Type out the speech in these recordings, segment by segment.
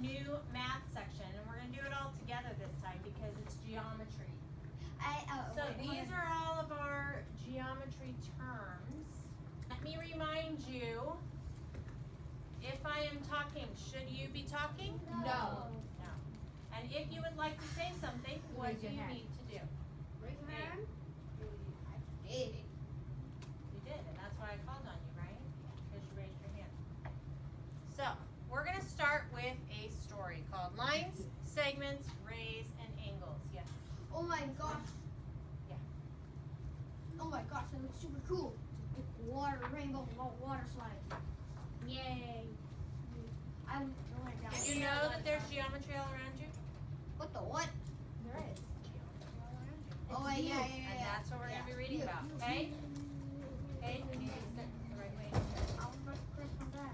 new math section, and we're going to do it all together this time because it's geometry. So these are all of our geometry terms. Let me remind you, if I am talking, should you be talking? No. No. And if you would like to say something, what do you need to do? Raise your hand. I did it. You did, and that's why I called on you, right? Because you raised your hand. So, we're going to start with a story called Lines, Segments, Rays, and Angles. Yes? Oh my gosh. Yeah. Oh my gosh, that looks super cool. It's a big water rainbow water slide. Yay. I went down. Did you know that there's geometry all around you? What the what? There is. Geometry all around you. Oh yeah. And that's what we're going to be reading about, okay? Okay, you need to sit the right way. I'll press on that.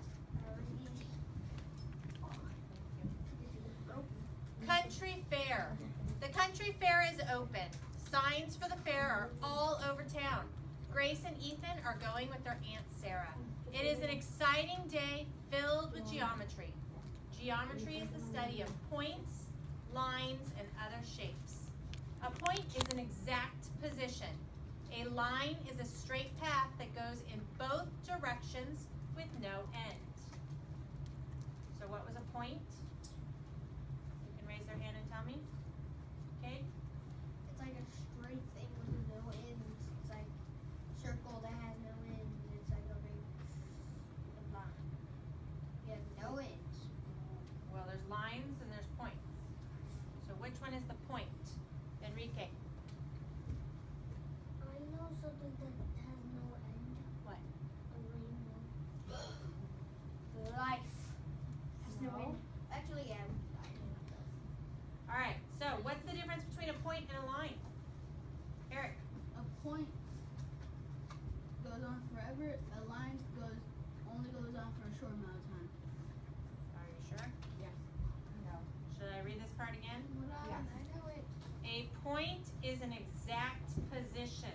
Country Fair. The country fair is open. Signs for the fair are all over town. Grace and Ethan are going with their Aunt Sarah. It is an exciting day filled with geometry. Geometry is the study of points, lines, and other shapes. A point is an exact position. A line is a straight path that goes in both directions with no end. So what was a point? You can raise their hand and tell me. Okay? It's like a straight thing with no ends. It's like a circle that has no ends. It's like a big line. You have no ends. Well, there's lines and there's points. So which one is the point? Enrique. I know something that has no end. What? A rainbow. Life has no end. Actually, yeah. All right, so what's the difference between a point and a line? Eric. A point goes on forever. A line only goes on for a short amount of time. Are you sure? Yes. No. Should I read this part again? Yes. I know it. A point is an exact position.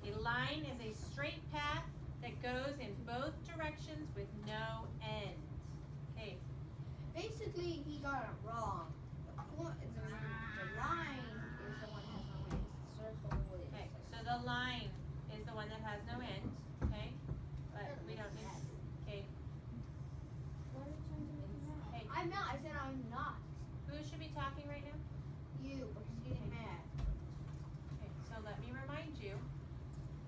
A line is a straight path that goes in both directions with no end. Okay. Basically, he got it wrong. The line is the one that has no end. It's the circle with Okay, so the line is the one that has no end, okay? But we don't need, okay. Hey, I'm not. I said I'm not. who should be talking right now? You, but he's getting mad. Okay, so let me remind you,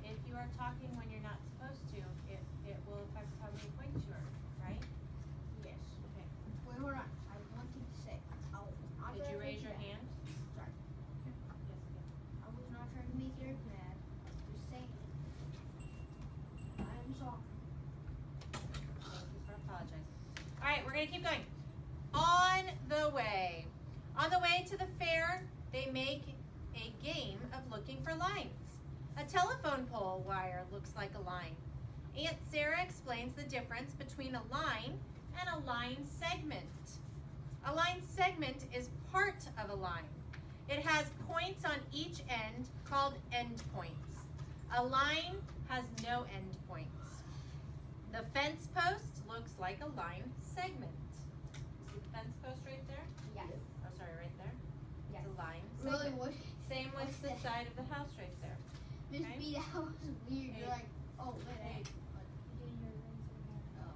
if you are talking when you're not supposed to, it will affect how many points you earn, right? Yes. Okay. Wait, hold on. I wanted to say. Did you raise your hand? Sorry. Yes, again. I was not trying to make Eric mad. I was just saying. I'm sorry. Thank you for apologizing. All right, we're going to keep going. On the way. On the way to the fair, they make a game of looking for lines. A telephone pole wire looks like a line. Aunt Sarah explains the difference between a line and a line segment. A line segment is part of a line. It has points on each end called endpoints. A line has no endpoints. The fence post looks like a line segment. You see the fence post right there? Yes. Oh, sorry, right there? Yes. It's a line Really? segment. What? Same with What's the that? side of the house right there. Miss Okay. B, that was weird. Hey. You're like, oh, wait. Hey. Oh.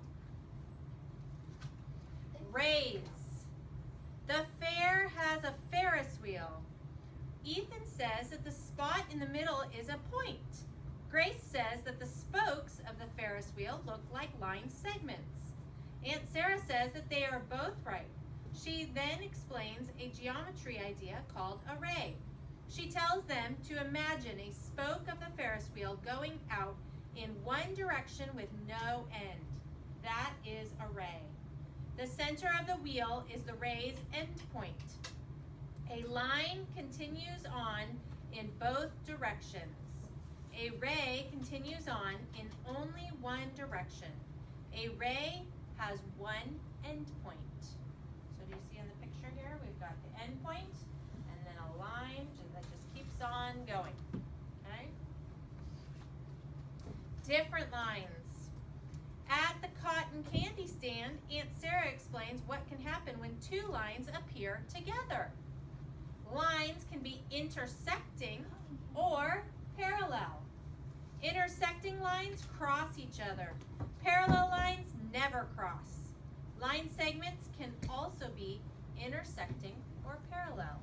Rays. The fair has a Ferris wheel. Ethan says that the spot in the middle is a point. Grace says that the spokes of the Ferris wheel look like line segments. Aunt Sarah says that they are both right. She then explains a geometry idea called a ray. She tells them to imagine a spoke of the Ferris wheel going out in one direction with no end. That is a ray. The center of the wheel is the ray's endpoint. A line continues on in both directions. A ray continues on in only one direction. A ray has one endpoint. So do you see in the picture here, we've got the endpoint and then a line that just keeps on going, okay? Different lines. At the cotton candy stand, Aunt Sarah explains what can happen when two lines appear together. Lines can be intersecting or parallel. Intersecting lines cross each other. Parallel lines never cross. Line segments can also be intersecting or parallel.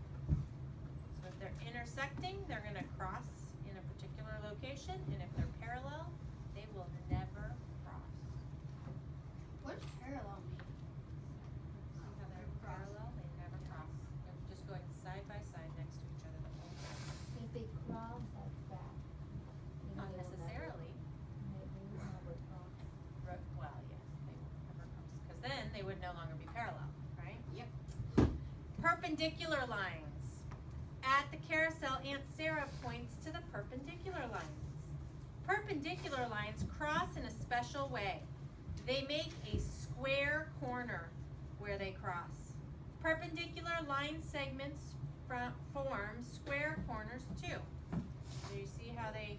So if they're intersecting, they're going to cross in a particular location, and if they're parallel, they will never cross. What does parallel mean? See how they're parallel? They never cross. They're just going side by side next to each other the whole time. If they cross, that's bad. Not necessarily. Maybe never cross. Well, yes, they will never cross. Because then they would no longer be parallel, right? Yep. Perpendicular lines. At the carousel, Aunt Sarah points to the perpendicular lines. Perpendicular lines cross in a special way. They make a square corner where they cross. Perpendicular line segments form square corners too. So you see how they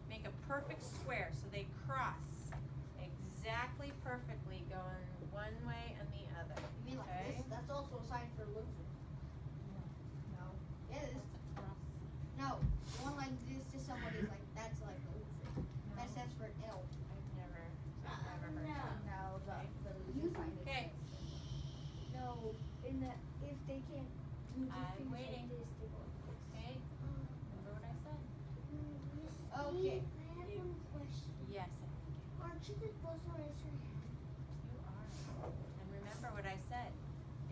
make a perfect square, so they cross exactly perfectly going one way and the other. You mean like Okay. this? That's also a sign for loser. No. Yeah, it is. No. One like this to somebody's like, that's like a loser. That stands for L. I've never heard that. No, the You sign is Okay. No, in the if they can't move their I'm fingers waiting. like this, they go like this. Okay, remember what I said? Okay. I have one question. Yes, Aren't you supposed to raise your hand? you are. And remember what I said.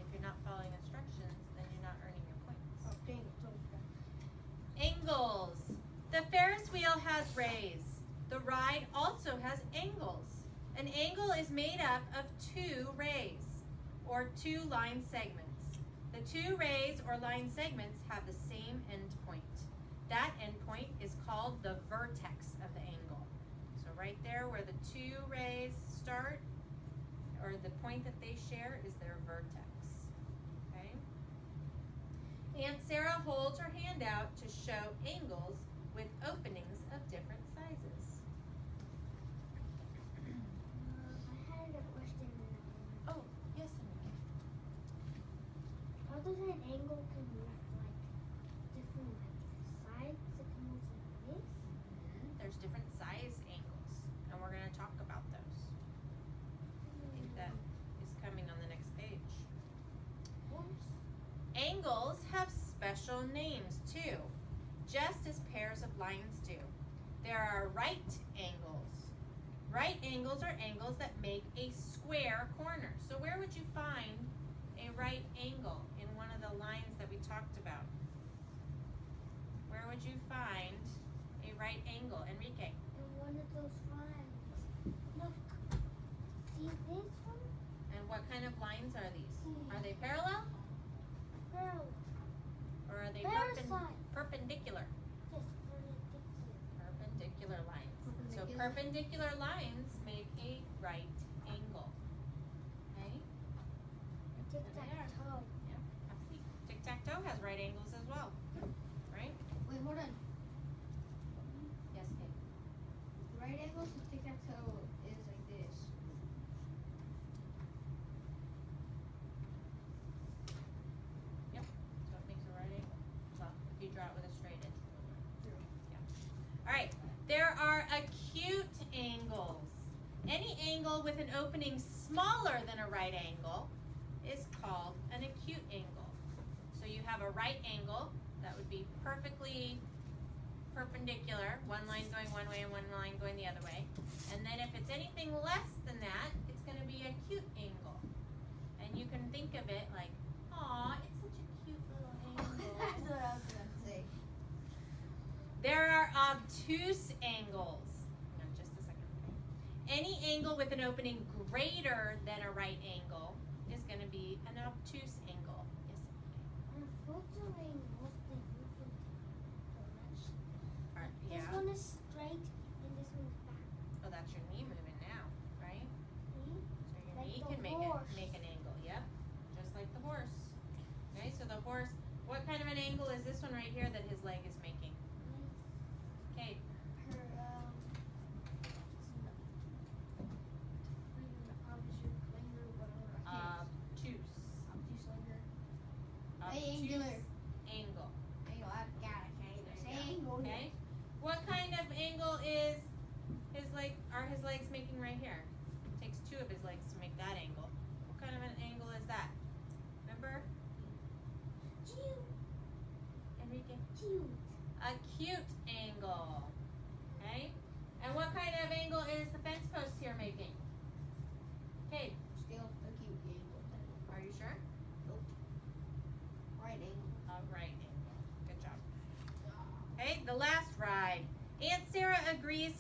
If you're not following instructions, then you're not earning your points. Oh, dang it. Totally forgot. Angles. The Ferris wheel has rays. The ride also has angles. An angle is made up of two rays, or two line segments. The two rays or line segments have the same endpoint. That endpoint is called the vertex of the angle. So right there where the two rays start, or the point that they share, is their vertex. Okay? Aunt Sarah holds her hand out to show angles with openings of different sizes. I had a question. Oh, yes, Enrique. How does an angle can move like different sides? It can move like this. There's different size angles, and we're going to talk about those. I think that is coming on the next page. Angles have special names too, just as pairs of lines do. There are right angles. Right angles are angles that make a square corner. So where would you find a right angle in one of the lines that we talked about? Where would you find a right angle, Enrique? And one of those lines. Look. See this one? And what kind of lines are these? Are they parallel Parallel. or are they Parasite. perpendicular? Yes, perpendicular. Perpendicular lines. So Perpendicular. perpendicular lines make a right angle. Okay? Tic-tac-toe. Tic-tac-toe has right angles as well. Right? Wait, hold on. Yes, Kate. Right angles to tic-tac-toe is like this. So it makes a right angle. Well, if you draw it with a straight edge ruler. True. All right. There are acute angles. Any angle with an opening smaller than a right angle is called an acute angle. So you have a right angle that would be perfectly perpendicular, one line going one way and one line going the other way. And then if it's anything less than that, it's going to be acute angle. And you can think of it like, aw, it's such a cute little angle. That's what I was gonna say. There are obtuse angles. Hang on just a second. Any angle with an opening greater than a right angle is going to be an obtuse angle. Yes. Unfortunately, most things move in direction. All right. This Yeah. one is straight and this one is back. Oh, that's your knee moving now, right? See? So your Like knee the can horse. make an angle. Yep. Just like the horse. Okay. So the horse. What kind of an angle is this one right here that his leg is making? Okay.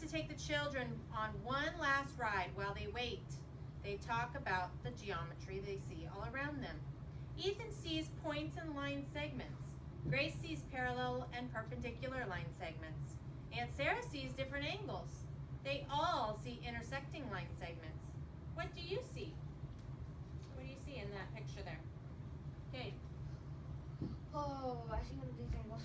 to take the children on one last ride while they wait. They talk about the geometry they see all around them. Ethan sees points and line segments. Grace sees parallel and perpendicular line segments. Aunt Sarah sees different angles. They all see intersecting line segments. What do you see? What do you see in that picture there? Okay, Oh, I see one of these angles.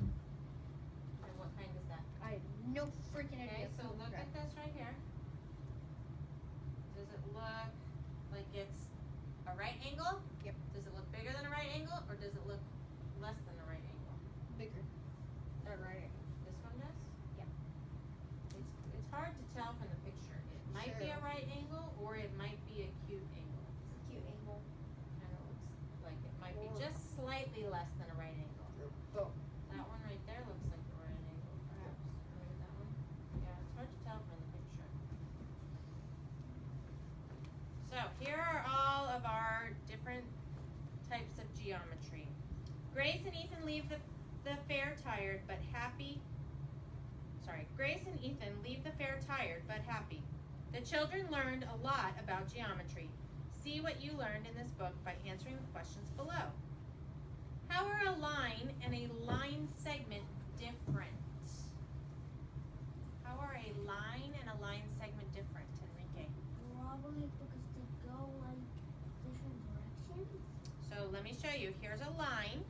and what kind is that? I have no freaking Okay, idea. so look at this right here. Does it look like it's a right angle? Yep. Does it look bigger than a right angle, or does it look less than a right angle? Bigger. They're right. This one does? Yeah. It's hard to tell from the picture. It might be a Sure. right angle, or it might be a cute angle. It's a cute angle. Kinda looks like it might be Or- just slightly less than a right angle. Oh. That one right there looks like a right angle, perhaps. Look at that one. Yeah, it's hard to tell from the picture. So here are all of our different types of geometry. Grace and Ethan leave the fair tired but happy. Grace and Ethan leave the fair tired but happy. The children learned a lot about geometry. See what you learned in this book by answering the questions below. How are a line and a line segment different? How are a line and a line segment different, Enrique? Probably because they go like different directions. So let me show you. Here's a line,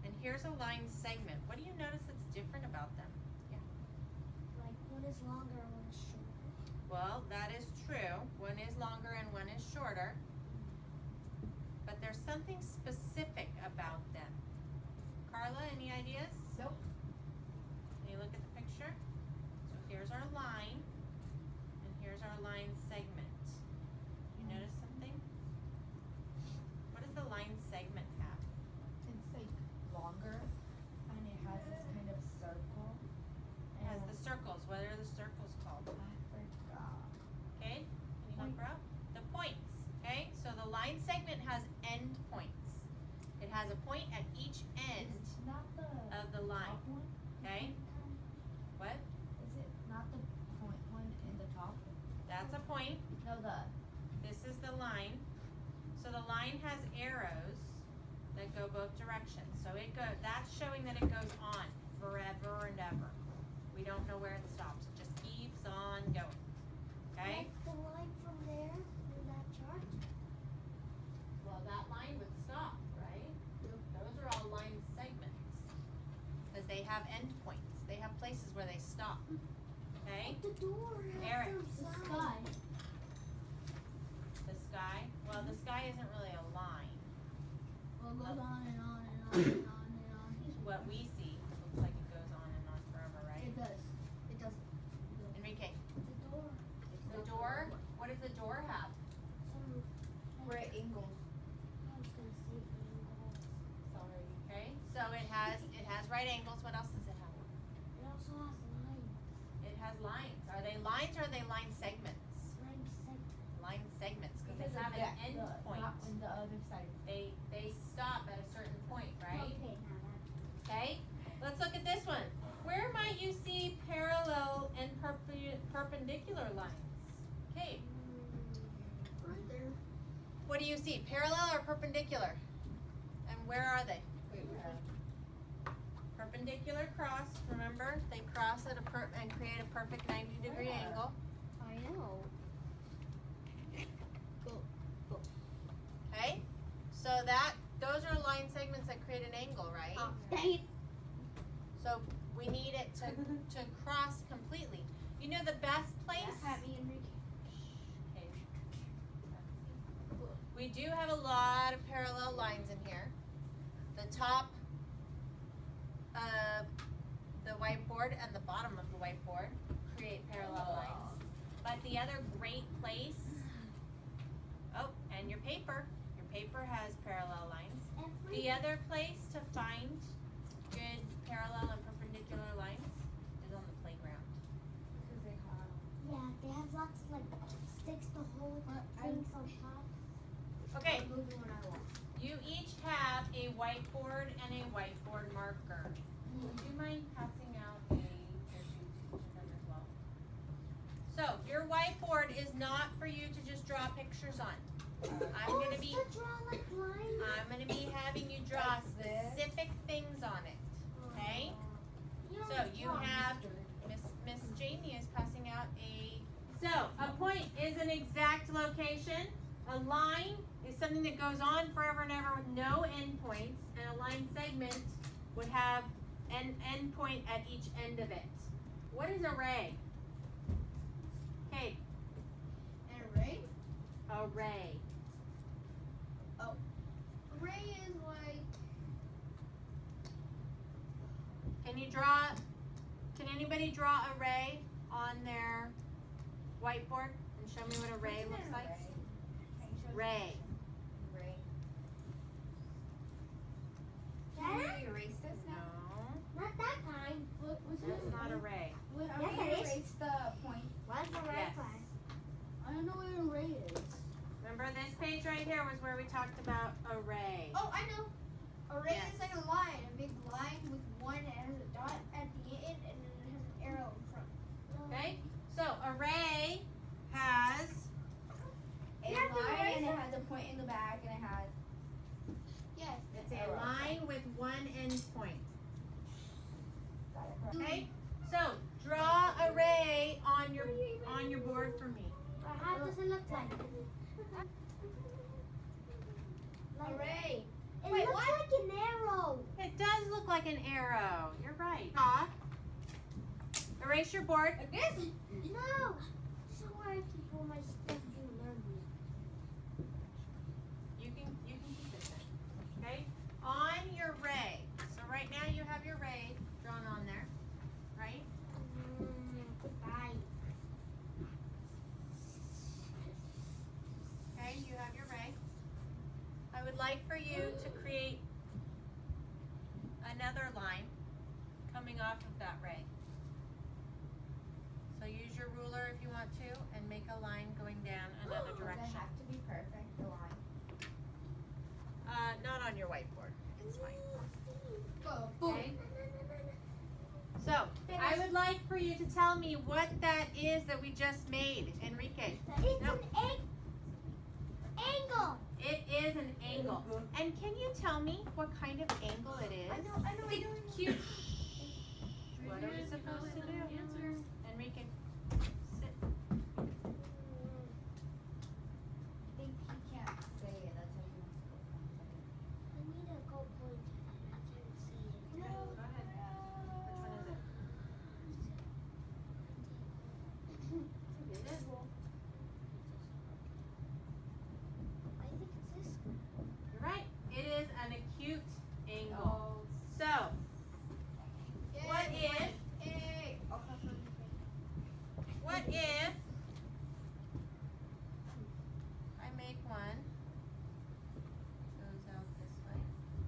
and here's a line segment. What do you notice that's different about them? Like one is longer and one is shorter. Well, that is true. One is longer and one is shorter. But there's something specific about them. Carla, any ideas? Nope. Can you look at the picture? So here's our line, and here's our line segment. You notice something? What does the line segment have? It's like longer and it has this kind of circle. It has the circles. What are the circles called? I forgot. Okay, can you help her out? The points, okay? So the line segment has end points. It has a point at each end It's not the of the line, top one. okay? What? Is it not the point one in the top? That's a point. No, the This is the line. So the line has arrows that go both directions. So that's showing that it goes on forever and ever. We don't know where it stops. It just keeps on going, okay? Like the line from there in that chart. Well, that line would stop, right? Those are all line segments. Because they have endpoints. They have places where they stop. Okay? The door. Eric. The sky. The sky. Well, the sky isn't really a line. Well, it goes on and on and on and on and on. What we see looks like it goes on and on forever, right? It does. It doesn't. Enrique, The door. the door, what does the door have? Some. Right angles. I was gonna say angles. Sorry. Okay, so it has right angles. What else does it have? It also has lines. It has lines. Are they lines or are they line segments? Line segment. Line segments, because they have an end point. Not on the other side. They stop at a certain point, right? Okay, now that. Okay, let's look at this one. Where might you see parallel and perpendicular lines? Okay, Right there. what do you see, parallel or perpendicular? And where are they? Wait, Perpendicular cross, remember? They cross at and create a perfect 90-degree Where? angle. I know. Okay, so those are line segments that create an angle, right? Dang it. So we need it to cross completely. You know the best place? Happy Enrique. Okay. We do have a lot of parallel lines in here. The top of the whiteboard and the bottom of the whiteboard create parallel lines. But the other great place, oh, and your paper has parallel lines. The other place to find good parallel and perpendicular lines is on the playground. Because they have. Yeah, they have lots of like sticks to hold things on top. Okay, Moving when I walk. you each have a whiteboard and a whiteboard marker. Would you mind passing out a tissue to them as well? So your whiteboard is not for you to just draw pictures on. I'm gonna be having you draw Like this? specific things on it. Okay? So you have Miss Jamie is passing out a. So a point is an exact location. A line is something that goes on forever and ever with no endpoints, and a line segment would have an endpoint at each end of it. What is array? Okay, An array? array. Array is like. Can anybody draw array on their whiteboard and show me what array What's looks an like? array? Ray. Can we erase this now? No, Not that kind. that's not array. Would Yes, we it is. erase the point? What's the Yes. class? I don't know what an array is. Remember this page right here was where we talked about array. Oh, I know. Array Yes. is like a line, a big line with one that has a dot at the end and then it has an arrow in front. Okay, so array has A have to line erase and it it. has a point in the back and it has Yes. it's a Arrow. line with one endpoint. got it. Okay, so draw array on your board for me. How does it look like? Array. It Wait, looks what? like an arrow. It does look like an arrow. You're right. Erase your board. Like this? No. Somewhere I can put my stuff to learn me. You can keep it then. Okay? On your ray. So right now you have your ray drawn on there, right? Goodbye. Okay, you have your ray. I would like for you to create another line coming off of that ray. So use your ruler if you want to and make a line going down another Does it direction. have to be perfect, the line? Not on your whiteboard. It's fine. Go. Okay? So, I would like for you to tell me what that is that we just made, Enrique. It's Nope. an angle. It is an angle. And can you tell me what kind of angle it is? I know. Cute. What are we supposed to do? Enrique, sit. I think he can't say it. That's how he wants to go. I need a gold point. I can't see it. Okay, go ahead. Which one is it? Is it? I think it's this one. You're right. It is an acute angle. Oh. So, what if, Hey. what if I make one goes out this way,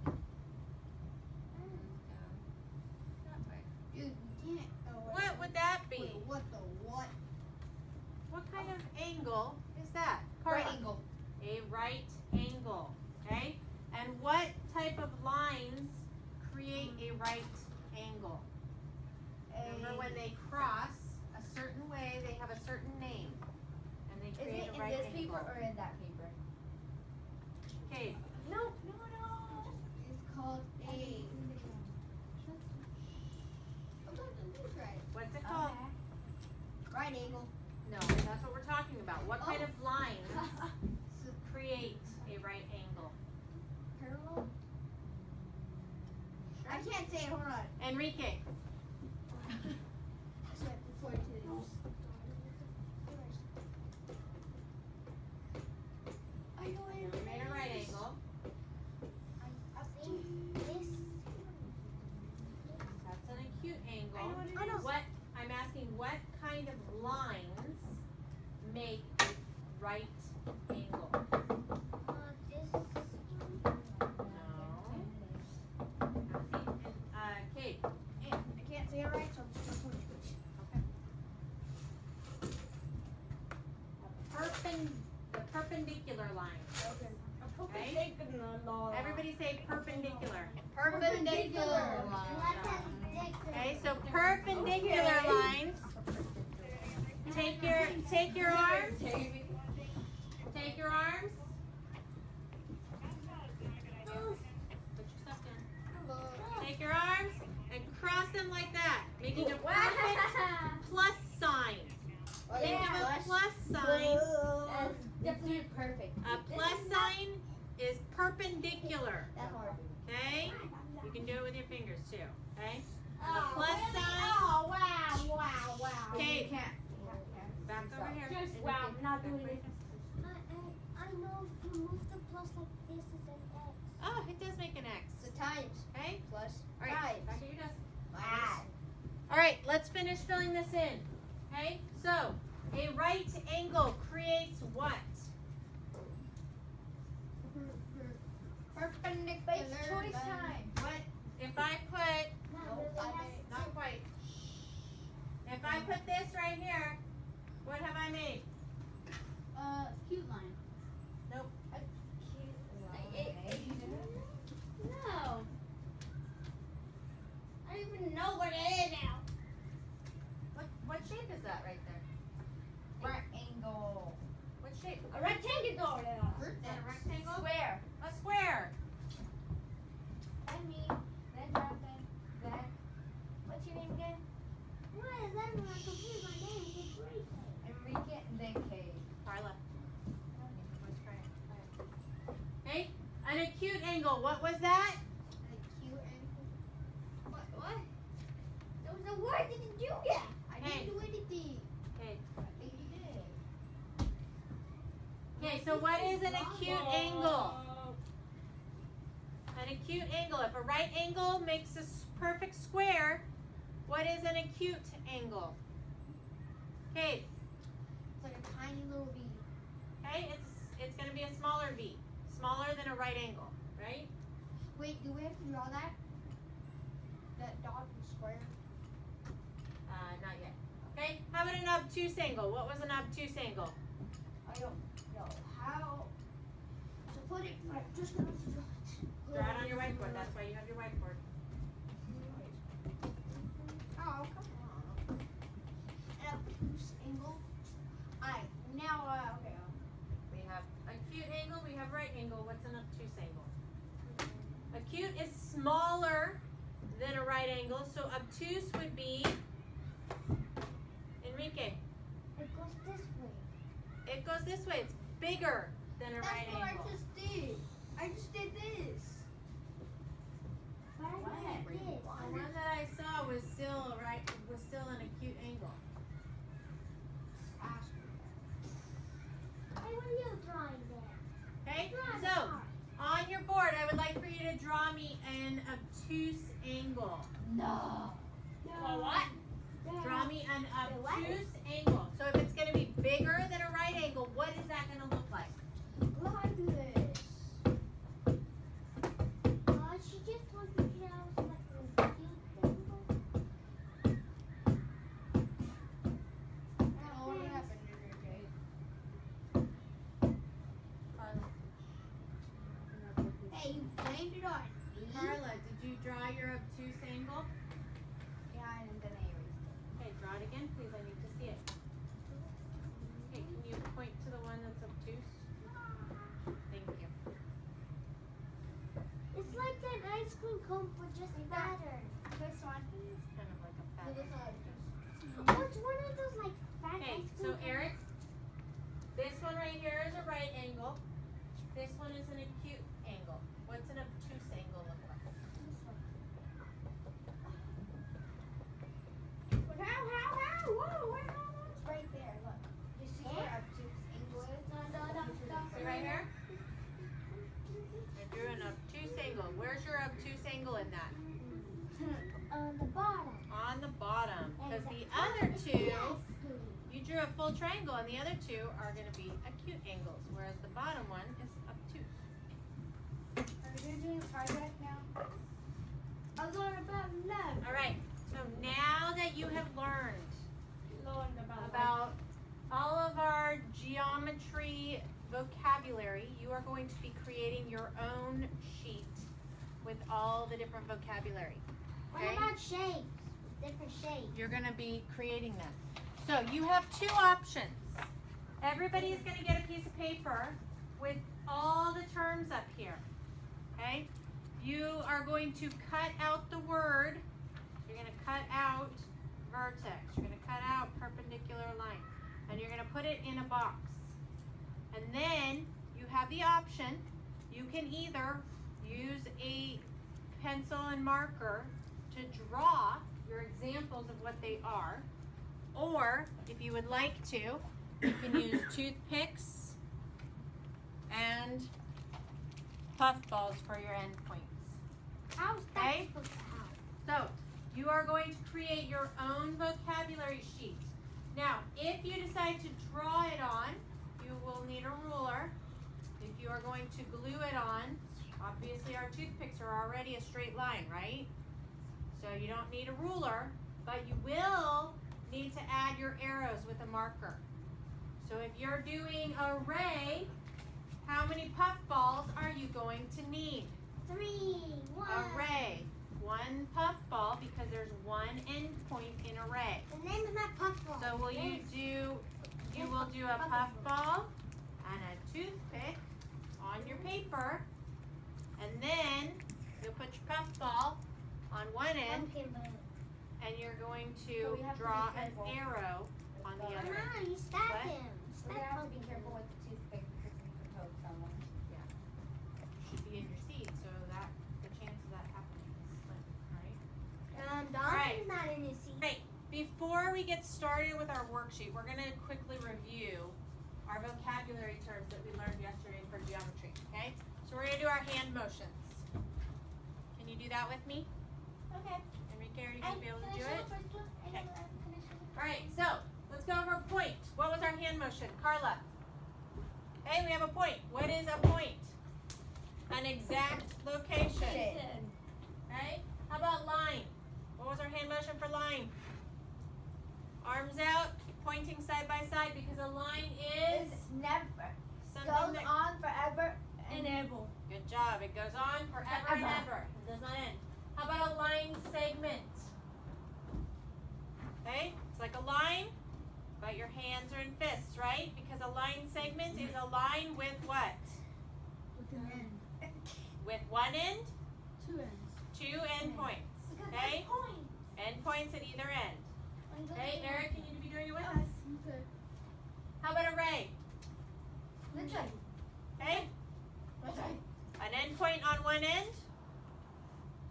goes down that way? Dude, we can't. Oh, wait. What would that be? Wait, what the what? What kind of angle is that? Right Carla? angle. A right angle, okay? And what type of lines create a right angle? Remember when they cross a certain way, they have a certain name, and they Is create it a in right this angle. paper or in that paper? Okay, No. It's called a. Oh, look, it's right. what's it called? Right angle. No, that's what we're talking about. What kind of lines create a right angle? Parallel. I can't say it. Hold on. Enrique, So I have to point to this. I know you made a right angle. I think this. That's an acute angle. I know what it is. What, I'm asking what kind of lines make a right angle? This. Kate. I can't say it right, so I'm just gonna point to it. The perpendicular line. Okay. Everybody say perpendicular. Perpendicular Okay, so perpendicular lines Take your arms. Take your arms. Put yourself down. Take your arms and cross them like that, making a perfect plus sign. Think of a plus sign. Definitely perfect. A plus sign is perpendicular. That's hard. Okay? You can do it with your fingers too. Okay? A plus sign. Oh, wow. Okay. You can't. Back over here. Just wow, not doing it. I know if you move the plus like this, it's an X. Oh, it does make an X. The times Okay? plus All right. times. Back to your desk. Wow. All right, let's finish filling this in. Okay? So, a right angle creates what? Perpendicular. It's choice time. What? If I put, Not really. not quite. If I put this right here, what have I made? Cute line. Nope. No. I don't even know what it is now. What shape is that right there? Right angle. What shape? A rectangle. Is that a rectangle? Square. A square. Then. What's your name again? Why is everyone confused? My name is Enrique Enrique. Carla. Okay, an acute angle. What was that? What? There was a word that you do that. I Hey. didn't do anything. Okay. I think you did. Okay, so what is an acute angle? An acute angle. If a right angle makes a perfect square, what is an acute angle? Okay, It's like a tiny little V. okay, it's going to be a smaller V, smaller than a right angle, right? Wait, do we have to draw that? That dot and square? Not yet. Okay, how about an obtuse angle? What was an obtuse angle? I don't know how to put it. I'm just gonna draw it. Draw it on your whiteboard. That's why you have your whiteboard. Oh, come on. An obtuse angle. Alright, now, okay. We have acute angle, we have right angle. What's an obtuse angle? Acute is smaller than a right angle, so obtuse would be, Enrique, It goes this way. it goes this way. It's bigger than a That's right what angle. I just did. I just did this. But I What? did this. The one that I saw was still an acute angle. Hey, what are you drawing there? Okay? Draw So, the on your board, I would like for you to draw me an obtuse angle. No. What? Draw me an obtuse angle. So if it's going to be bigger than a right angle, what is that going to look like? Like this. She just told me that I was like a cute angle. Oh, what happened, Enrique? Hey, you blamed it on me. Carla, did you draw your obtuse angle? Yeah, and then I erased it. Okay, draw it again, please. I need to see it. Okay, can you point to the one that's obtuse? Thank you. It's like an ice cream cone but just fatter. This one. It's kind of like a So fat. this one. Oh, it's one of those like fat Okay, ice so cream Eric, this one right here is a right angle. This one is an acute angle. What's an obtuse angle look like? How? Whoa, where It's right there, look. You see where obtuse angle is? See right here? I drew an obtuse angle. Where's your obtuse angle in that? On the bottom. On the bottom. Because And the other two, Yes. you drew a full triangle, and the other two are going to be acute angles, whereas the bottom one is obtuse. Are we doing a project now? I learned about love. All right. So now that you have learned about all of our geometry vocabulary, you are going to be creating your own sheet with all the different vocabulary. What Okay? about shapes? Different shapes. You're going to be creating them. So you have two options. Everybody is going to get a piece of paper with all the terms up here. Okay? You are going to cut out the word. You're going to cut out vertex. You're going to cut out perpendicular line. And you're going to put it in a box. And then you have the option. You can either use a pencil and marker to draw your examples of what they are. Or, if you would like to, you can use toothpicks and puffballs for your endpoints. How's that Okay. supposed to help? So, you are going to create your own vocabulary sheet. Now, if you decide to draw it on, you will need a ruler. If you are going to glue it on, obviously our toothpicks are already a straight line, right? So you don't need a ruler, but you will need to add your arrows with a marker. So if you're doing array, how many puffballs are you going to need? 3, 1. Array. One puffball because there's one endpoint in array. The name of my puffball. So will you will do a puffball and a toothpick on your paper, and then you'll put your puffball on one end, and you're going So to we have to be draw an careful. arrow on the other end. Mom, you stabbed What? him. We're gonna have to be careful with the toothpick because we could poke someone. Should be in your seat, so that the chance of that happening is slim, right? Donovan's not in his seat. Right. Before we get started with our worksheet, we're going to quickly review our vocabulary terms that we learned yesterday for geometry, okay? So we're going to do our hand motions. Can you do that with me? Okay. Enrique, are you going to be able to do it? Okay. Okay. All right, so let's go over a point. What was our hand motion? Carla. Okay, we have a point. What is a point? An exact location. Okay? How about line? What was our hand motion for line? Arms out, pointing side by side because a line is Never something goes that... on forever And ever. Good job. It goes on forever and ever. It does not end. How about a line segment? Okay? It's like a line, but your hands are in fists, right? Because a line segment is a line with what? With an end. With one end, 2 ends. two endpoints. Okay? Endpoints at either end. Okay, Eric, can you be doing it with us? Okay. How about array? Listen. Okay? Listen. An endpoint on one end,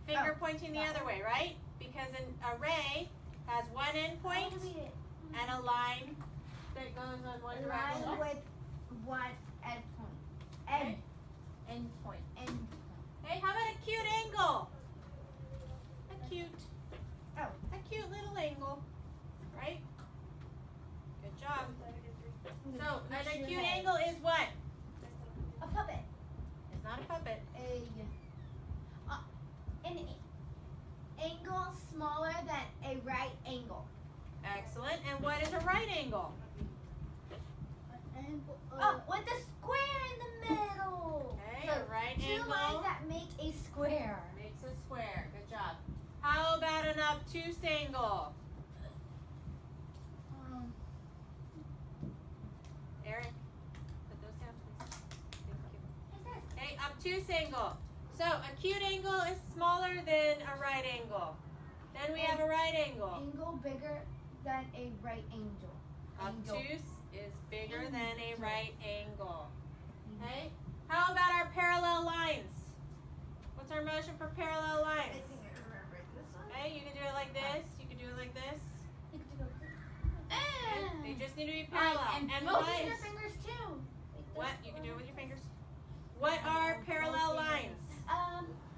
finger Oh, pointing the that other way, right? Because an array has one endpoint and a line that goes on one direction. Line with one endpoint. Endpoint. Hey, how about a cute angle? Oh. A cute little angle, right? Good job. So, an acute angle is what? A puppet. It's not a puppet. An angle smaller than a right angle. Excellent. And what is a right angle? And With a square in the middle. Okay, So a right two angle lines that make a square. makes a square. Good job. How about an obtuse angle? Eric, put those down, please. Thank you. Okay, obtuse angle. So, acute angle is smaller than a right angle. Then we have a right angle. Angle bigger than a right angle. Obtuse is bigger than a right angle. Okay? How about our parallel lines? What's our motion for parallel lines? Okay, you can do it like this. You can do it like this. Okay? They just need to be parallel. And Move what? your fingers too. What? You can do it with your fingers. What are parallel lines?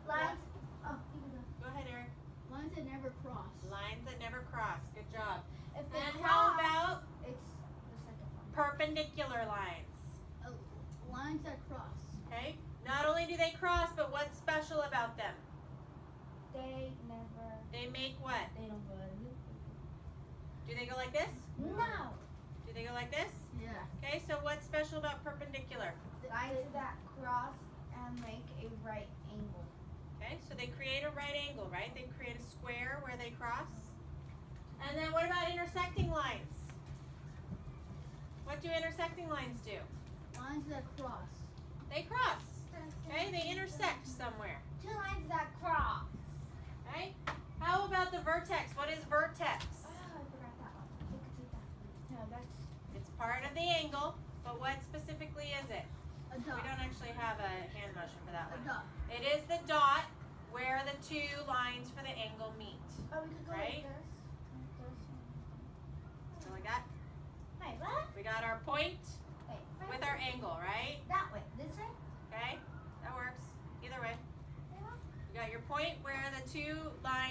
Lines. Go ahead, Eric. lines that never cross. Lines that never cross. Good job. If they And cross, how about it's the second one. perpendicular lines? Lines that cross. Okay? Not only do they cross, but what's special about them? They never. They make what? They don't go. Do they go like this? No. Do they go like this? Yeah. Okay, so what's special about perpendicular? Lines that cross and make a right angle. Okay, so they create a right angle, right? They create a square where they cross. And then what about intersecting lines? What do intersecting lines do? Lines that cross. They cross. Okay, they intersect somewhere. Two lines that cross. Okay? How about the vertex? What is vertex? Oh, I forgot that one. You could take that. No, that's It's part of the angle, but what specifically is it? A We dot. don't actually have a hand motion for that A one. dot. It is the dot where the two lines for the angle meet. Oh, we could go Right? like this. So we got Wait, what? we got our point Wait. with our angle, right? That way. This way? Okay? That works. Either way. You got your point where the two lines